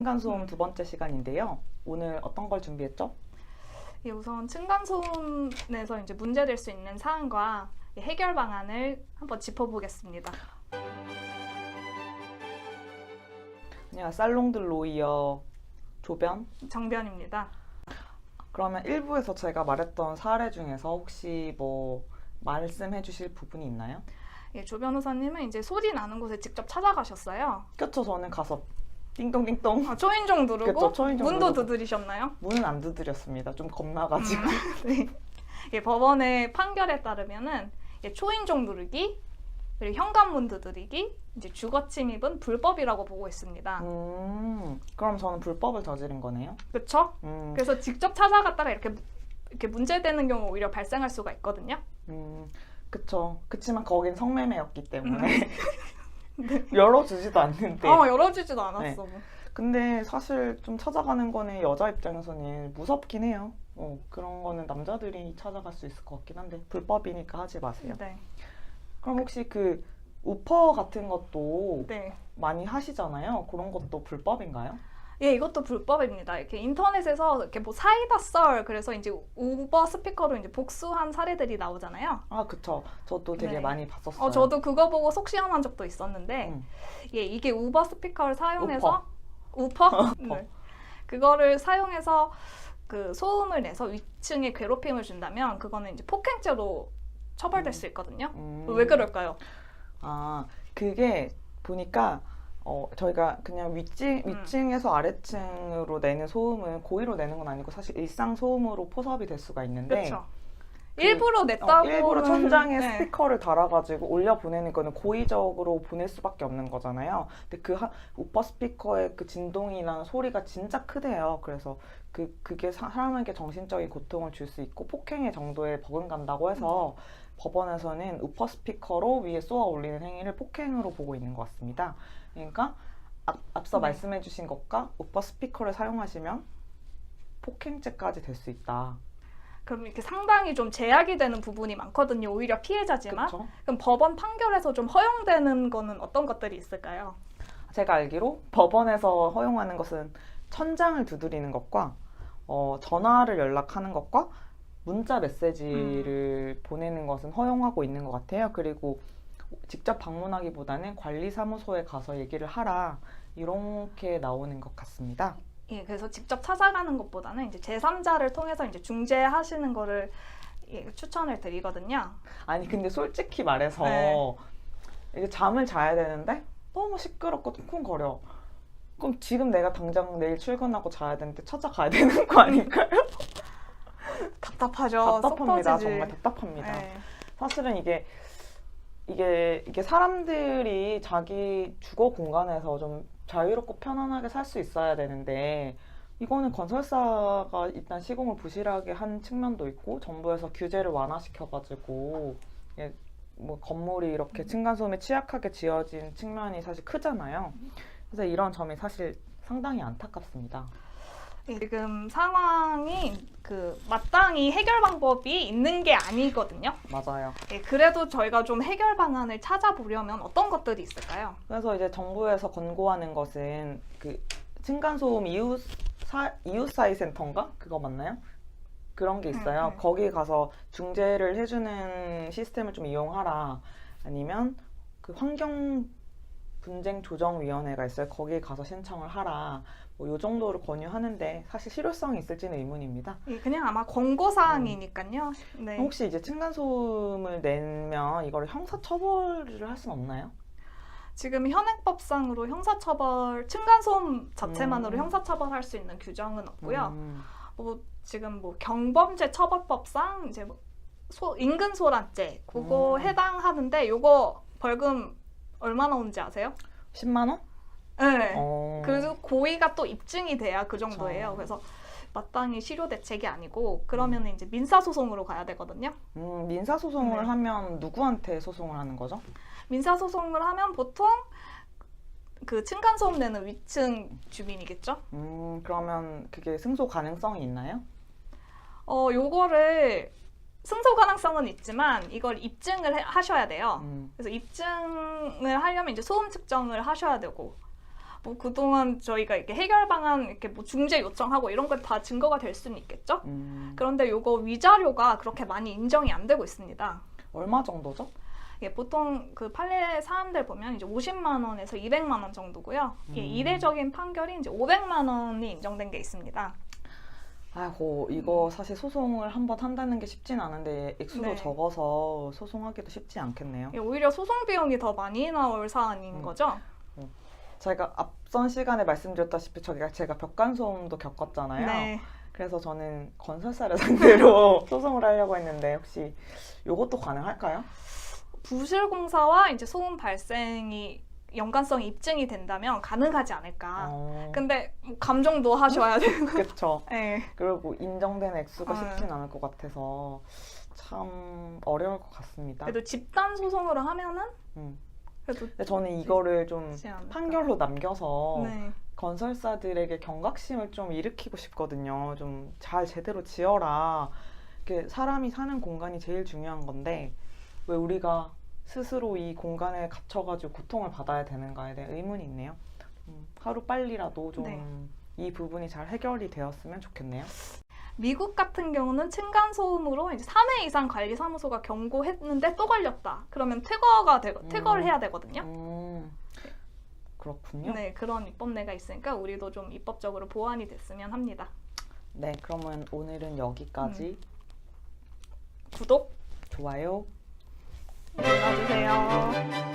층간소음 두 번째 시간인데요. 오늘 어떤 걸 준비했죠? 예, 우선 층간소음에서 이제 문제될 수 있는 사항과 해결 방안을 한번 짚어보겠습니다. 그냥 살롱들로 이어 조변? 정변입니다. 그러면 1부에서 제가 말했던 사례 중에서 혹시 뭐 말씀해 주실 부분이 있나요? 예, 조 변호사님은 이제 소리 나는 곳에 직접 찾아가셨어요. 그쵸, 저는 가서 띵동띵동. 초인종 누르고 그쵸, 초인종 문도 누르고. 두드리셨나요? 문은 안 두드렸습니다. 좀 겁나가지고. 네. 예, 법원의 판결에 따르면은 초인종 누르기, 그리고 현관문 두드리기, 이제 주거 침입은 불법이라고 보고 있습니다. 그럼 저는 불법을 저지른 거네요. 그렇죠? 음, 그래서 직접 찾아갔다가 이렇게 문제되는 경우 오히려 발생할 수가 있거든요. 그쵸. 그치만 거긴 성매매였기 때문에 열어주지도 않는데. 열어주지도 않았어. 근데 사실 좀 찾아가는 거는 여자 입장에서는 무섭긴 해요. 그런 거는 남자들이 찾아갈 수 있을 것 같긴 한데 불법이니까 하지 마세요. 네. 그럼 혹시 그 우퍼 같은 것도 네. 많이 하시잖아요. 그런 것도 불법인가요? 예, 이것도 불법입니다. 이렇게 인터넷에서 이렇게 뭐 사이다 썰, 그래서 이제 우버 스피커로 이제 복수한 사례들이 나오잖아요. 아, 그쵸. 저도 되게 네. 많이 봤었어요. 저도 그거 보고 속 시원한 적도 있었는데, 음. 예, 이게 우버 스피커를 사용해서 우퍼? 네. 그거를 사용해서 그 소음을 내서 위층에 괴롭힘을 준다면 그거는 이제 폭행죄로 처벌될 수 있거든요. 왜 그럴까요? 아, 그게 보니까 저희가 그냥 위층에서 아래층으로 내는 소음은 고의로 내는 건 아니고 사실 일상 소음으로 포섭이 될 수가 있는데 그렇죠. 일부러 냈다고 일부러 천장에 네. 스피커를 달아가지고 올려 보내는 거는 고의적으로 보낼 수밖에 없는 거잖아요. 근데 그 우퍼 스피커의 그 진동이나 소리가 진짜 크대요. 그래서 그게 사람에게 정신적인 고통을 줄 수 있고 폭행의 정도에 버금간다고 해서 법원에서는 우퍼 스피커로 위에 쏘아 올리는 행위를 폭행으로 보고 있는 것 같습니다. 그러니까 앞서 말씀해 주신 것과 우퍼 스피커를 사용하시면 폭행죄까지 될 수 있다. 그럼 이렇게 상당히 좀 제약이 되는 부분이 많거든요. 오히려 피해자지만. 그쵸? 그럼 법원 판결에서 좀 허용되는 거는 어떤 것들이 있을까요? 제가 알기로 법원에서 허용하는 것은 천장을 두드리는 것과 전화를 연락하는 것과 문자 메시지를 보내는 것은 허용하고 있는 것 같아요. 그리고 직접 방문하기보다는 관리사무소에 가서 얘기를 하라 이렇게 나오는 것 같습니다. 예, 그래서 직접 찾아가는 것보다는 이제 제3자를 통해서 이제 중재하시는 거를 추천을 드리거든요. 아니 근데 솔직히 말해서 네. 이게 잠을 자야 되는데 너무 시끄럽고 쿵쿵거려. 그럼 지금 내가 당장 내일 출근하고 자야 되는데 찾아가야 되는 거 아닐까요? 답답하죠. 답답합니다. 속 터지지. 정말 답답합니다. 네. 사실은 이게 사람들이 자기 주거 공간에서 좀 자유롭고 편안하게 살 수 있어야 되는데 이거는 건설사가 일단 시공을 부실하게 한 측면도 있고 정부에서 규제를 완화시켜가지고 뭐 건물이 이렇게 층간소음에 취약하게 지어진 측면이 사실 크잖아요. 그래서 이런 점이 사실 상당히 안타깝습니다. 지금 상황이 마땅히 해결 방법이 있는 게 아니거든요. 맞아요. 예, 그래도 저희가 좀 해결 방안을 찾아보려면 어떤 것들이 있을까요? 그래서 이제 정부에서 권고하는 것은 그 층간소음 이웃사이 센터인가? 그거 맞나요? 그런 게 있어요. 거기 가서 중재를 해주는 시스템을 좀 이용하라. 아니면 그 환경분쟁조정위원회가 있어요. 거기에 가서 신청을 하라. 뭐 요 정도를 권유하는데 사실 실효성이 있을지는 의문입니다. 예, 그냥 아마 권고사항이니까요. 네. 혹시 이제 층간소음을 내면 이거를 형사처벌을 할 수는 없나요? 지금 현행법상으로 층간소음 자체만으로 형사처벌할 수 있는 규정은 없고요. 지금 경범죄 처벌법상 이제 인근 소란죄 그거 해당하는데 요거 벌금 얼마 나오는지 아세요? 10만 원? 네. 그리고 고의가 또 입증이 돼야 그 정도예요. 그쵸. 그래서 마땅히 실효 대책이 아니고 그러면 이제 민사소송으로 가야 되거든요. 민사소송을 하면 누구한테 소송을 하는 거죠? 민사소송을 하면 보통 그 층간소음 내는 위층 주민이겠죠? 그러면 그게 승소 가능성이 있나요? 요거를 승소 가능성은 있지만 이걸 입증을 하셔야 돼요. 그래서 입증을 하려면 이제 소음 측정을 하셔야 되고 뭐 그동안 저희가 이렇게 해결 방안 이렇게 뭐 중재 요청하고 이런 것 다 증거가 될 수는 있겠죠. 그런데 요거 위자료가 그렇게 많이 인정이 안 되고 있습니다. 얼마 정도죠? 예, 보통 그 판례 사안들 보면 이제 50만 원에서 200만 원 정도고요. 예, 이례적인 판결이 이제 500만 원이 인정된 게 있습니다. 아이고, 이거 사실 소송을 한번 한다는 게 쉽진 않은데 액수도 네. 적어서 소송하기도 쉽지 않겠네요. 예, 오히려 소송 비용이 더 많이 나올 사안인 거죠. 저희가 앞선 시간에 말씀드렸다시피 제가 벽간소음도 겪었잖아요. 네. 그래서 저는 건설사를 상대로 소송을 하려고 했는데 혹시 이것도 가능할까요? 부실공사와 이제 소음 발생이 연관성이 입증이 된다면 가능하지 않을까. 근데 뭐 감정도 하셔야 되고. 그렇죠. 네. 그리고 인정된 액수가 아. 쉽진 않을 것 같아서 참 어려울 것 같습니다. 그래도 집단 소송으로 하면은 음. 그래도 근데 저는 이거를 좀 되지 않을까. 판결로 남겨서 네. 건설사들에게 경각심을 좀 일으키고 싶거든요. 좀 잘 제대로 지어라. 이렇게 사람이 사는 공간이 제일 중요한 건데 왜 우리가 스스로 이 공간에 갇혀가지고 고통을 받아야 되는가에 대한 의문이 있네요. 하루 빨리라도 좀 이 네. 부분이 잘 해결이 되었으면 좋겠네요. 미국 같은 경우는 층간소음으로 이제 3회 이상 관리사무소가 경고했는데 또 걸렸다. 그러면 퇴거를 해야 되거든요. 그렇군요. 네, 그런 입법례가 있으니까 우리도 좀 입법적으로 보완이 됐으면 합니다. 네, 그러면 오늘은 여기까지. 구독 좋아요. 눌러주세요.